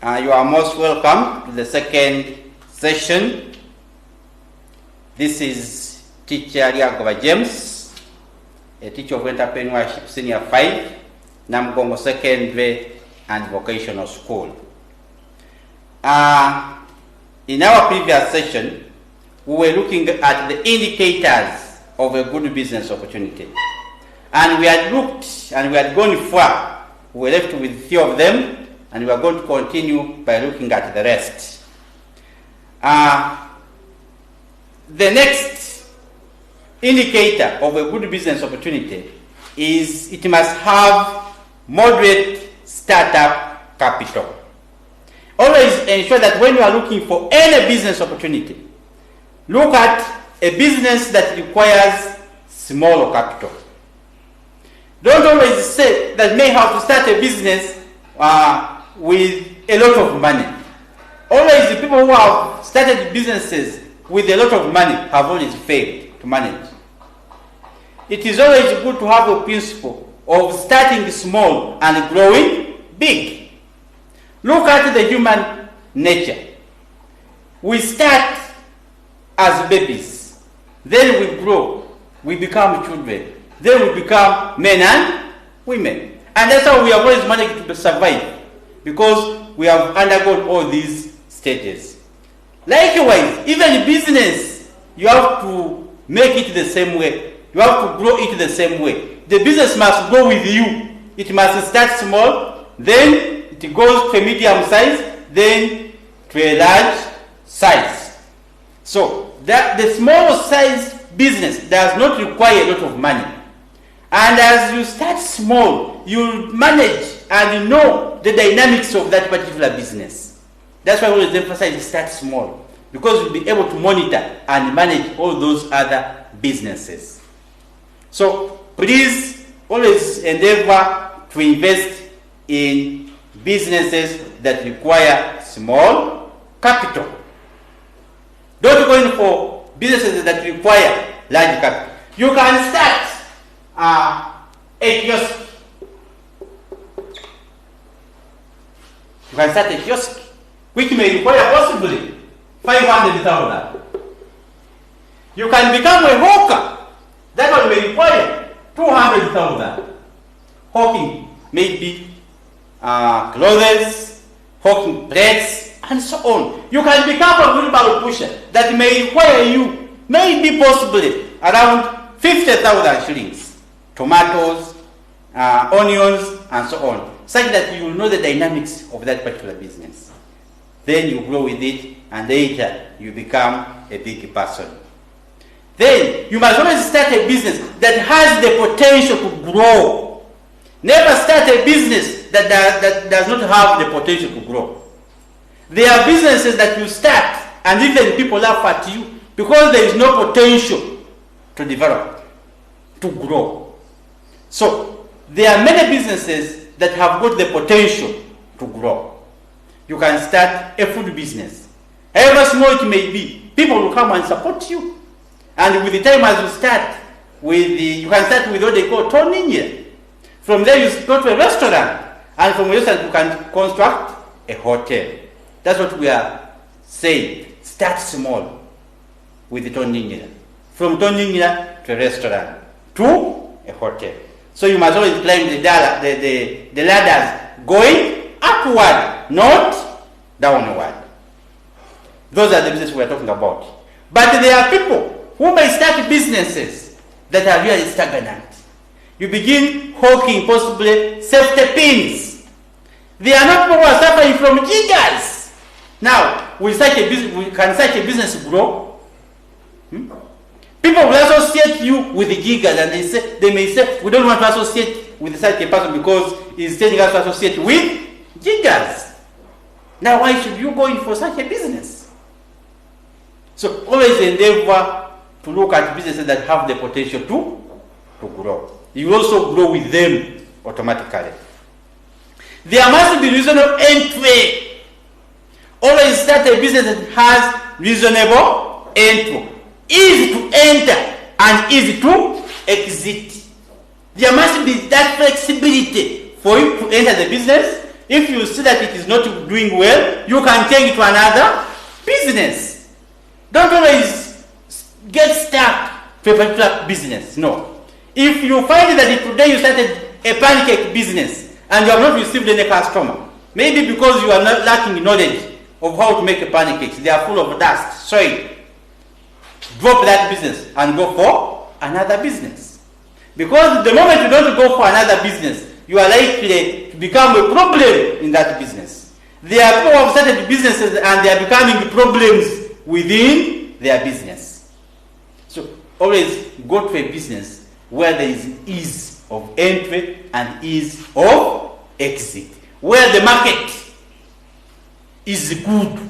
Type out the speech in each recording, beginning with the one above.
You are most welcome to the second session. This is teacher Liagova James, a teacher of entrepreneurship, senior 5, Namgongo Secondary and Vocational School. In our previous session, we were looking at the indicators of a good business opportunity. And we had looked and we had gone far. We were left with 3 of them, and we are going to continue by looking at the rest. The next indicator of a good business opportunity is it must have moderate startup capital. Always ensure that when you are looking for any business opportunity, look at a business that requires small capital. Don't always say that may have to start a business with a lot of money. Always the people who have started businesses with a lot of money have always failed to manage. It is always good to have a principle of starting small and growing big. Look at the human nature. We start as babies, then we grow, we become children, then we become men and women. And that's how we have always managed to survive, because we have undergone all these stages. Likewise, even in business, you have to make it the same way. You have to grow it the same way. The business must grow with you. It must start small, then it goes to a medium size, then to a large size. So that the small size business does not require a lot of money. And as you start small, you manage and know the dynamics of that particular business. That's why we always emphasize start small, because you'll be able to monitor and manage all those other businesses. So please always endeavor to invest in businesses that require small capital. Don't go in for businesses that require large capital. You can start a kiosk. You can start a kiosk, which may require possibly 500,000. You can become a hawker. That one may require 200,000. Hawking maybe clothes, hawking breads, and so on. You can become a wheelbarrow pusher. That may require you, maybe possibly around 50,000 shillings. Tomatoes, onions, and so on, such that you will know the dynamics of that particular business. Then you grow with it, and later you become a big person. Then you must always start a business that has the potential to grow. Never start a business that does not have the potential to grow. There are businesses that you start, and even people laugh at you because there is no potential to develop, to grow. So there are many businesses that have got the potential to grow. You can start a food business. However small it may be, people will come and support you. And with the time as you start, you can start with what they call Toninja. From there you go to a restaurant, and from a restaurant you can construct a hotel. That's what we are saying. Start small with the Toninja. From Toninja to a restaurant to a hotel. So you must always climb the ladders going upward, not downward. Those are the businesses we are talking about. But there are people who may start businesses that are really stagnant. You begin hawking possibly safety pins. There are not people who are suffering from jiggers. Now, can such a business grow? People will associate you with the jiggers, and they may say, we don't want to associate with such a person because he's telling us to associate with jiggers. Now, why should you go in for such a business? So always endeavor to look at businesses that have the potential to grow. You also grow with them automatically. There must be reasonable entry. Always start a business that has reasonable entry. Easy to enter and easy to exit. There must be that flexibility for you to enter the business, If you see that it is not doing well, you can take it to another business. Don't always get stuck to a particular business. No. If you find that today you started a pancake business and you have not received any customer, maybe because you are not lacking knowledge of how to make a pancake, they are full of dust, soil, drop that business and go for another business. Because the moment you don't go for another business, you are likely to become a problem in that business. There are people who have started businesses and they are becoming problems within their business. So always go to a business where there is ease of entry and ease of exit, where the market is good.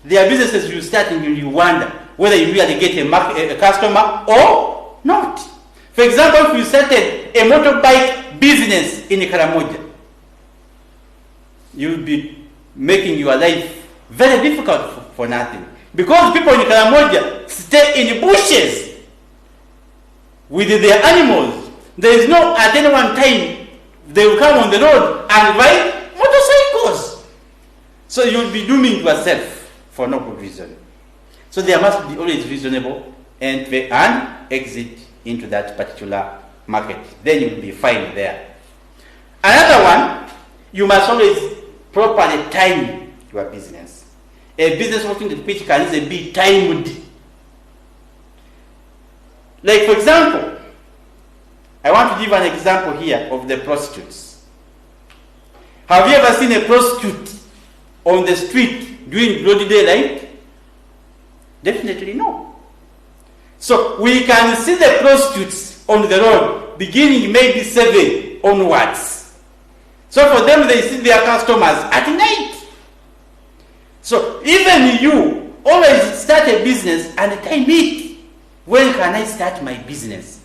There are businesses you start and you wonder whether you really get a customer or not. For example, if you started a motorbike business in Karamoja, you'll be making your life very difficult for nothing. Because people in Karamoja stay in bushes with their animals. There is no, at any one time, they will come on the road and ride motorcycles. So you'll be dooming yourself for no good reason. So there must be always reasonable entry and exit into that particular market. Then you'll be fine there. Another one, you must always properly time your business. A business opportunity which can be timed. Like for example, I want to give an example here of the prostitutes. Have you ever seen a prostitute on the street during broad daylight? Definitely no. So we can see the prostitutes on the road beginning maybe 7 onwards. So for them, they see their customers at night. So even you always start a business and time it. When can I start my business?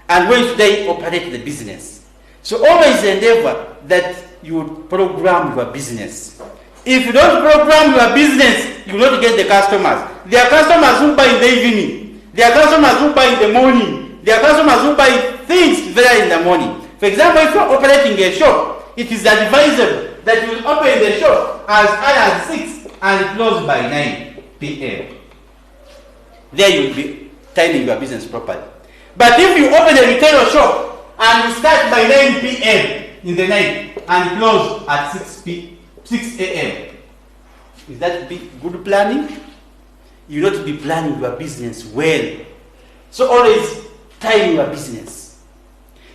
And when should I operate the business? So always endeavor that you program your business. If you don't program your business, you will not get the customers. There are customers who buy in the evening. There are customers who buy in the morning. There are customers who buy things very in the morning. For example, if you are operating a shop, it is advisable that you will open the shop as early as 6 and close by 9 p.m. There you will be timing your business properly. But if you open a retail shop and you start by 9 p.m. in the night and close at 6 a.m., is that good planning? You not be planning your business well. So always time your business.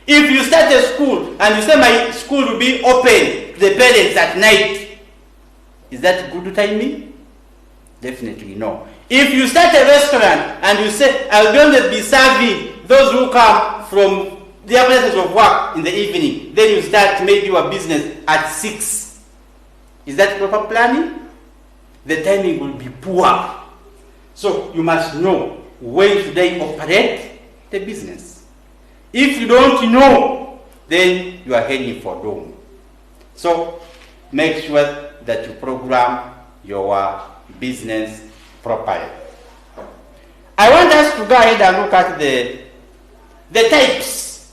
If you start a school and you say my school will be open to the parents at night, is that good timing? Definitely no. If you start a restaurant and you say I'm going to be serving those who come from their places of work in the evening, then you start maybe your business at 6. Is that proper planning? The timing will be poor. So you must know when should I operate the business. If you don't know, then you are heading for doom. So make sure that you program your business properly. I want us to go ahead and look at the types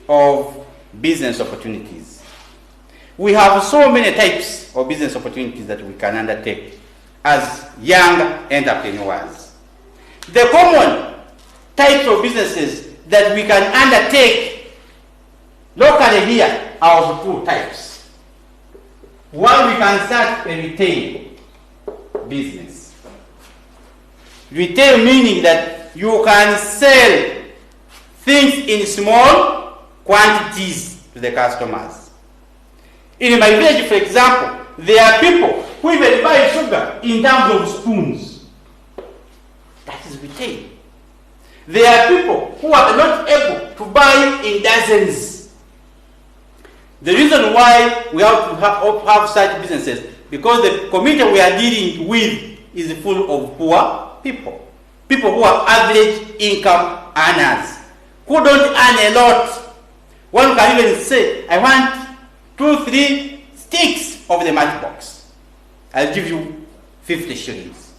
of business opportunities. We have so many types of business opportunities that we can undertake as young entrepreneurs. The common types of businesses that we can undertake locally here are of 2 types. One, we can start a retail business. Retail meaning that you can sell things in small quantities to the customers. In my village, for example, there are people who even buy sugar in terms of spoons. That is retail. There are people who are not able to buy in dozens. The reason why we have to have such businesses, because the community we are dealing with is full of poor people. People who are average income earners, who don't earn a lot. One can even say, I want 2-3 sticks of the matchbox. I'll give you 50 shillings.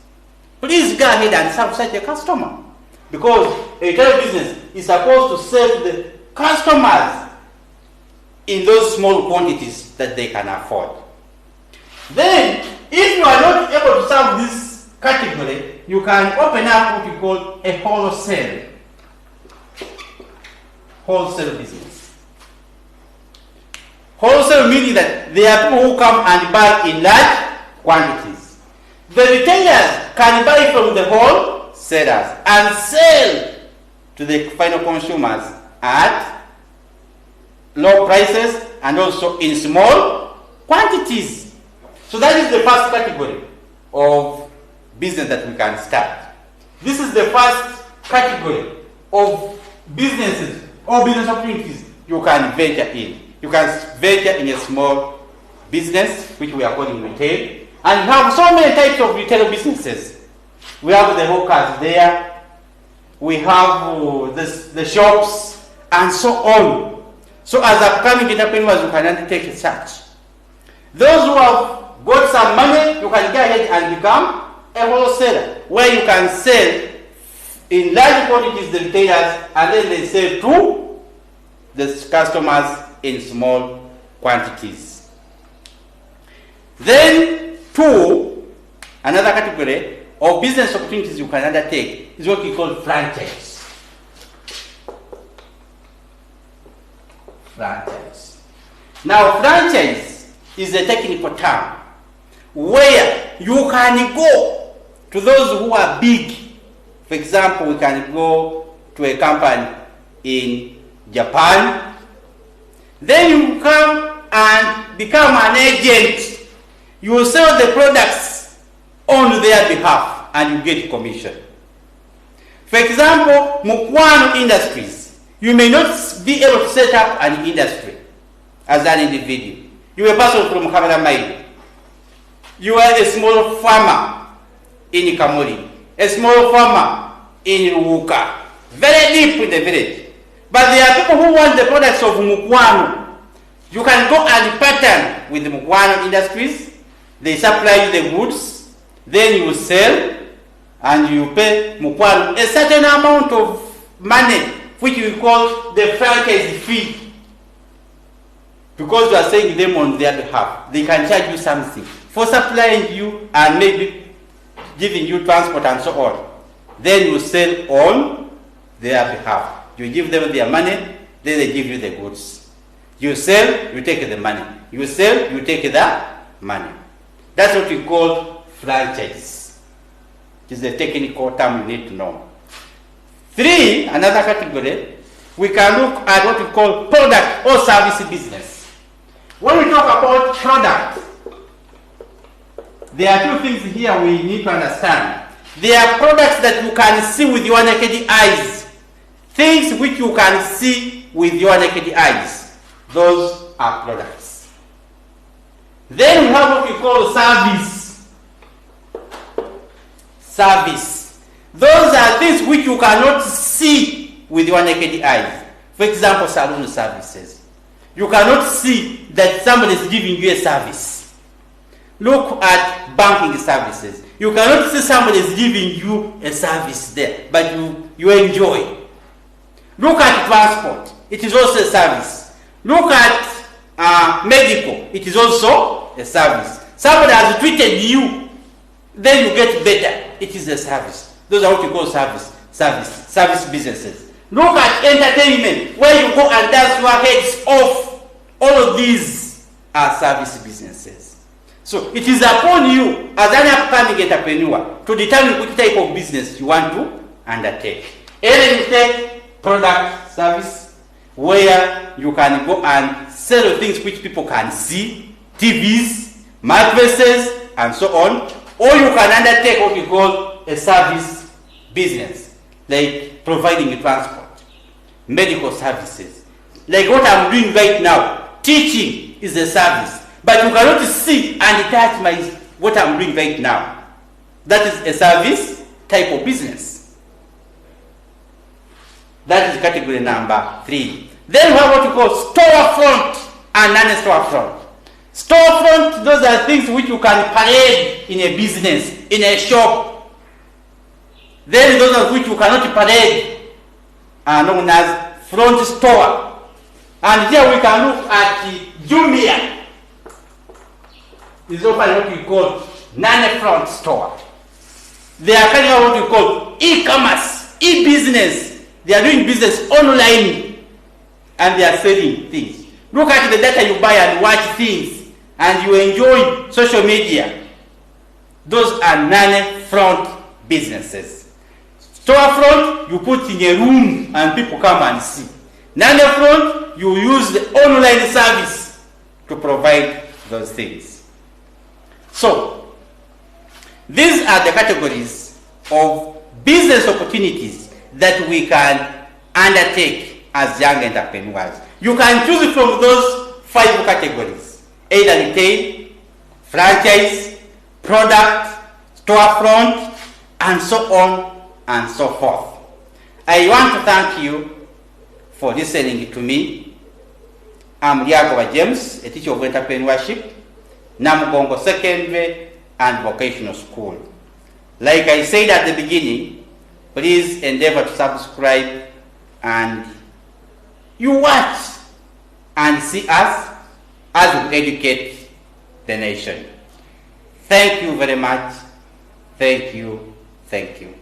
Please go ahead and serve such a customer. Because a retail business is supposed to serve the customers in those small quantities that they can afford. Then, if you are not able to serve this category, you can open up what we call a wholesale business. Wholesale meaning that there are people who come and buy in large quantities. The retailers can buy from the wholesalers and sell to the final consumers at low prices and also in small quantities. So that is the first category of business that we can start. This is the first category of businesses or business opportunities you can venture in. You can venture in a small business, which we are calling retail. And we have so many types of retail businesses. We have the hawkers there, we have the shops, and so on. So as upcoming entrepreneurs, you can undertake a search. Those who have got some money, you can go ahead and become a wholesaler, where you can sell in large quantities the retailers, and then they sell to the customers in small quantities. Then, another category of business opportunities you can undertake is what we call franchise. Now, franchise is a technical term where you can go to those who are big. For example, we can go to a company in Japan. Then you come and become an agent. You will sell the products on their behalf and you get commission. For example, Mukwano Industries. You may not be able to set up an industry as an individual. You are a person from Kamalamayi. You are a small farmer in Kamori, a small farmer in Ruka, very deep in the village. But there are people who want the products of Mukwano. You can go and partner with the Mukwano Industries. They supply you the goods, then you sell, and you pay Mukwano a certain amount of money, which we call the franchise fee. Because you are selling them on their behalf, they can charge you something for supplying you and maybe giving you transport and so on. Then you sell on their behalf. You give them their money, then they give you the goods. You sell, you take the money. You sell, you take the money. That's what we call franchise. It is a technical term you need to know. Another category, we can look at what we call product or service business. When we talk about product, there are two things here we need to understand. There are products that you can see with your naked eyes. Things which you can see with your naked eyes. Those are products. Then we have what we call service. Service. Those are things which you cannot see with your naked eyes. For example, salon services. You cannot see that somebody is giving you a service. Look at banking services. You cannot see somebody is giving you a service there, but you enjoy. Look at transport. It is also a service. Look at medical. It is also a service. Somebody has treated you, then you get better. It is a service. Those are what you call service businesses. Look at entertainment, where you go and dance your heads off. All of these are service businesses. So it is upon you as an upcoming entrepreneur to determine which type of business you want to undertake. Either you take product service, where you can go and sell things which people can see, TVs, mattresses, and so on, or you can undertake what we call a service business, like providing transport, medical services, like what I'm doing right now. Teaching is a service, but you cannot see and touch what I'm doing right now. That is a service type of business. That is category number 3. Then we have what we call storefront and non-storefront. Storefront, those are things which you can parade in a business, in a shop. Then those are which you cannot parade are known as front store. And here we can look at Jumia. Is offering what we call non-front store. They are carrying out what we call e-commerce, e-business. They are doing business online and they are selling things. Look at the data you buy and watch things and you enjoy social media. Those are non-front businesses. Storefront, you put in a room and people come and see. Non-front, you use the online service to provide those things. So, these are the categories of business opportunities that we can undertake as young entrepreneurs. You can choose from those 5 categories: either retail, franchise, product, storefront, and so on and so forth. I want to thank you for listening to me. I'm Lyagaba James, a teacher of entrepreneurship, Namugongo Secondary and Vocational School. Like I said at the beginning, please endeavor to subscribe and you watch and see us as we educate the nation. Thank you very much. Thank you. Thank you.